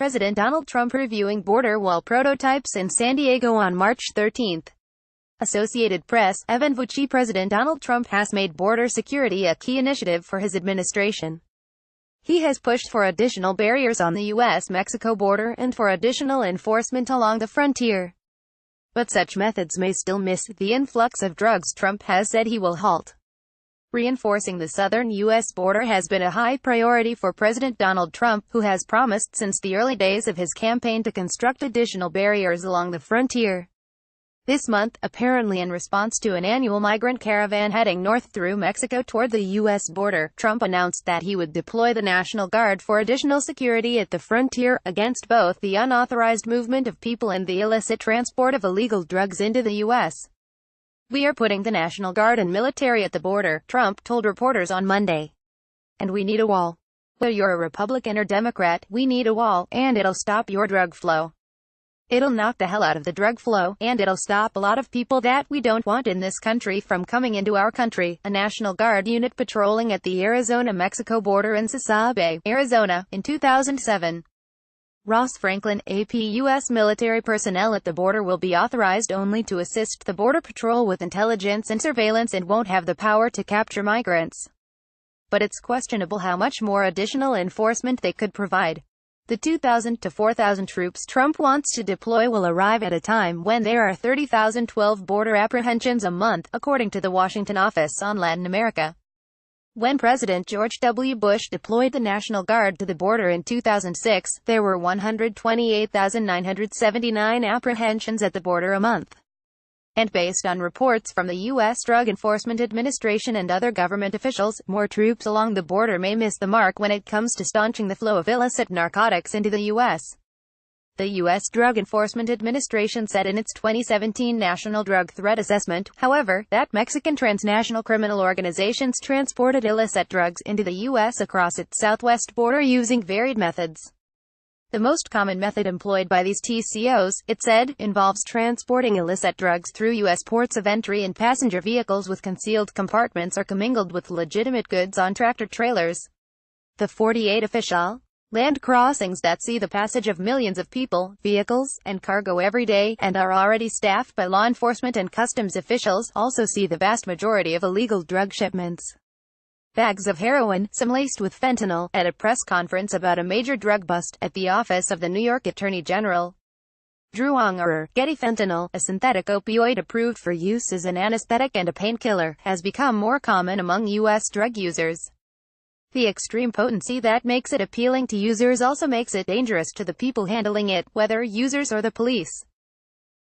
President Donald Trump reviewing border wall prototypes in San Diego on March 13. Associated Press, Vucci President Donald Trump has made border security a key initiative for his administration. He has pushed for additional barriers on the U.S.-Mexico border and for additional enforcement along the frontier. But such methods may still miss the influx of drugs Trump has said he will halt. Reinforcing the southern U.S. border has been a high priority for President Donald Trump, who has promised since the early days of his campaign to construct additional barriers along the frontier. This month, apparently in response to an annual migrant caravan heading north through Mexico toward the U.S. border, Trump announced that he would deploy the National Guard for additional security at the frontier, against both the unauthorized movement of people and the illicit transport of illegal drugs into the U.S. "We are putting the National Guard and military at the border," Trump told reporters on Monday. "And we need a wall. Whether you're a Republican or Democrat, we need a wall, and it'll stop your drug flow. It'll knock the hell out of the drug flow, and it'll stop a lot of people that we don't want in this country from coming into our country." A National Guard unit patrolling at the Arizona-Mexico border in Sasabe, Arizona, in 2007. Ross Franklin, AP. U.S. military personnel at the border will be authorized only to assist the Border Patrol with intelligence and surveillance and won't have the power to capture migrants. But it's questionable how much more additional enforcement they could provide. The 2,000 to 4,000 troops Trump wants to deploy will arrive at a time when there are 30,012 border apprehensions a month, according to the Washington Office on Latin America. When President George W. Bush deployed the National Guard to the border in 2006, there were 128,979 apprehensions at the border a month. And based on reports from the U.S. Drug Enforcement Administration and other government officials, more troops along the border may miss the mark when it comes to staunching the flow of illicit narcotics into the U.S. The U.S. Drug Enforcement Administration said in its 2017 National Drug Threat Assessment, however, that Mexican transnational criminal organizations transported illicit drugs into the U.S. across its southwest border using varied methods. The most common method employed by these TCOs, it said, involves transporting illicit drugs through U.S. ports of entry in passenger vehicles with concealed compartments or commingled with legitimate goods on tractor-trailers. The 48 official land crossings that see the passage of millions of people, vehicles, and cargo every day, and are already staffed by law enforcement and customs officials, also see the vast majority of illegal drug shipments. Bags of heroin, some laced with fentanyl, at a press conference about a major drug bust at the office of the New York Attorney General. Drew Unger, Getty fentanyl, a synthetic opioid approved for use as an anesthetic and a painkiller, has become more common among U.S. drug users. The extreme potency that makes it appealing to users also makes it dangerous to the people handling it, whether users or the police.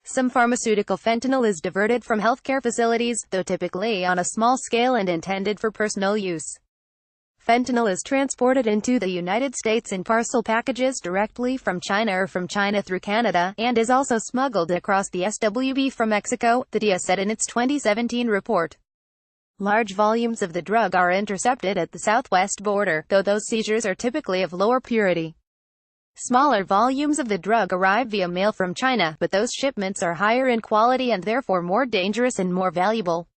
Some pharmaceutical fentanyl is diverted from healthcare facilities, though typically on a small scale and intended for personal use. Fentanyl is transported into the United States in parcel packages directly from China or from China through Canada, and is also smuggled across the SWB from Mexico, the DEA said in its 2017 report. Large volumes of the drug are intercepted at the southwest border, though those seizures are typically of lower purity. Smaller volumes of the drug arrive via mail from China, but those shipments are higher in quality and therefore more dangerous and more valuable.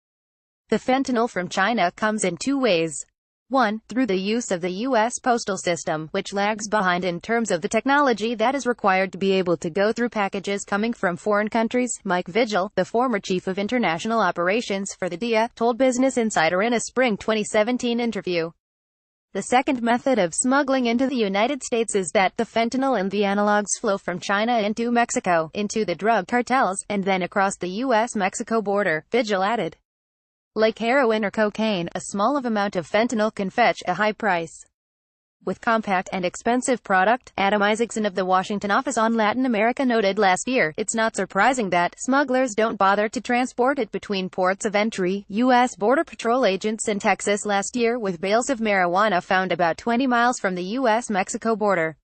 The fentanyl from China comes in two ways. One, through the use of the U.S. postal system, which lags behind in terms of the technology that is required to be able to go through packages coming from foreign countries. Mike Vigil, the former chief of international operations for the DEA, told Business Insider in a spring 2017 interview. The second method of smuggling into the United States is that the fentanyl and the analogs flow from China into Mexico, into the drug cartels, and then across the U.S.-Mexico border, Vigil added. Like heroin or cocaine, a small amount of fentanyl can fetch a high price. With compact and expensive product, Adam Isaacson of the Washington Office on Latin America noted last year, it's not surprising that smugglers don't bother to transport it between ports of entry. U.S. Border Patrol agents in Texas last year with bales of marijuana found about 20 miles from the U.S.-Mexico border.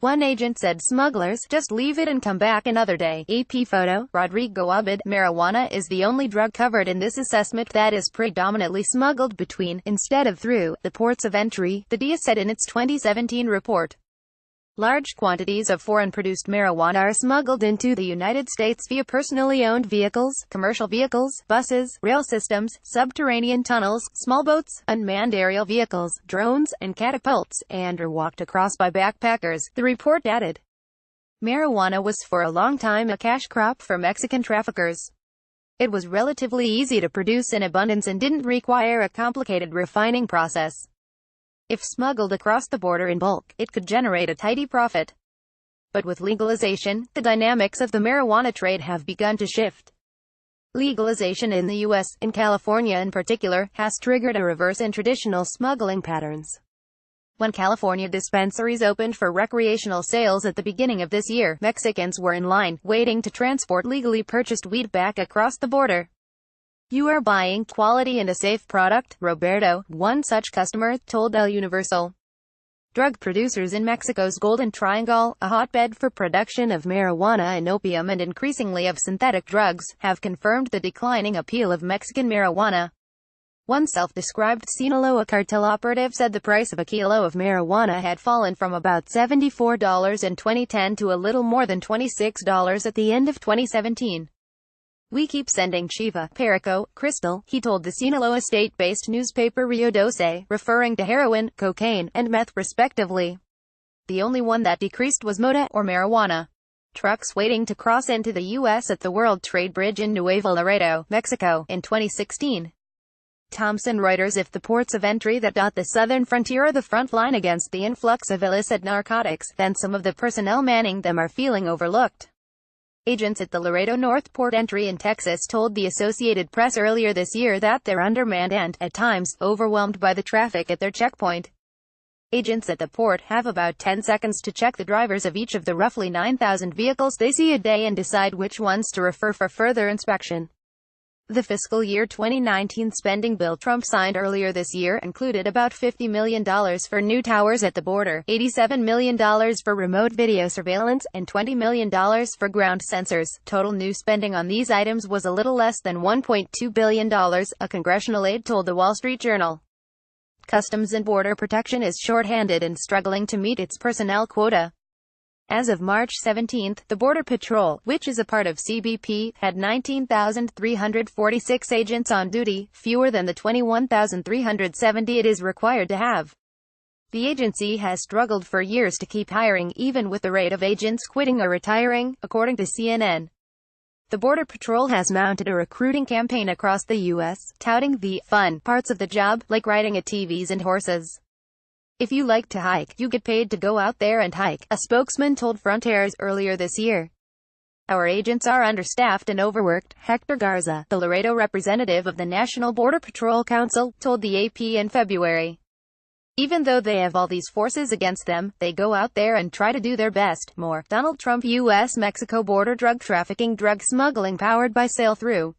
One agent said smugglers just leave it and come back another day. AP photo, Rodrigo Abad. Marijuana is the only drug covered in this assessment that is predominantly smuggled between, instead of through, the ports of entry, the DEA said in its 2017 report. Large quantities of foreign-produced marijuana are smuggled into the United States via personally owned vehicles, commercial vehicles, buses, rail systems, subterranean tunnels, small boats, unmanned aerial vehicles, drones, and catapults, and are walked across by backpackers, the report added. Marijuana was for a long time a cash crop for Mexican traffickers. It was relatively easy to produce in abundance and didn't require a complicated refining process. If smuggled across the border in bulk, it could generate a tidy profit. But with legalization, the dynamics of the marijuana trade have begun to shift. Legalization in the U.S., in California in particular, has triggered a reverse in traditional smuggling patterns. When California dispensaries opened for recreational sales at the beginning of this year, Mexicans were in line, waiting to transport legally purchased weed back across the border. "You are buying quality and a safe product," Roberto, one such customer, told El Universal. Drug producers in Mexico's Golden Triangle, a hotbed for production of marijuana and opium and increasingly of synthetic drugs, have confirmed the declining appeal of Mexican marijuana. One self-described Sinaloa cartel operative said the price of a kilo of marijuana had fallen from about $74 in 2010 to a little more than $26 at the end of 2017. "We keep sending chiva, perico, crystal," he told the Sinaloa state-based newspaper Rio Doce, referring to heroin, cocaine, and meth respectively. The only one that decreased was mota, or marijuana. Trucks waiting to cross into the U.S. at the World Trade Bridge in Nuevo Laredo, Mexico, in 2016. Thomson Reuters. If the ports of entry that dot the southern frontier are the front line against the influx of illicit narcotics, then some of the personnel manning them are feeling overlooked. Agents at the Laredo North Port Entry in Texas told the Associated Press earlier this year that they're undermanned and, at times, overwhelmed by the traffic at their checkpoint. Agents at the port have about 10 seconds to check the drivers of each of the roughly 9,000 vehicles they see a day and decide which ones to refer for further inspection. The fiscal year 2019 spending bill Trump signed earlier this year included about $50 million for new towers at the border, $87 million for remote video surveillance, and $20 million for ground sensors. Total new spending on these items was a little less than $1.2 billion, a congressional aide told the Wall Street Journal. Customs and Border Protection is short-handed and struggling to meet its personnel quota. As of March 17, the Border Patrol, which is a part of CBP, had 19,346 agents on duty, fewer than the 21,370 it is required to have. The agency has struggled for years to keep hiring, even with the rate of agents quitting or retiring, according to CNN. The Border Patrol has mounted a recruiting campaign across the U.S., touting the fun parts of the job, like riding ATVs and horses. "If you like to hike, you get paid to go out there and hike," a spokesman told Frontiers earlier this year. "Our agents are understaffed and overworked," Hector Garza, the Laredo representative of the National Border Patrol Council, told the AP in February. "Even though they have all these forces against them, they go out there and try to do their best." More. Donald Trump. U.S.-Mexico border drug trafficking, drug smuggling powered by sail-through.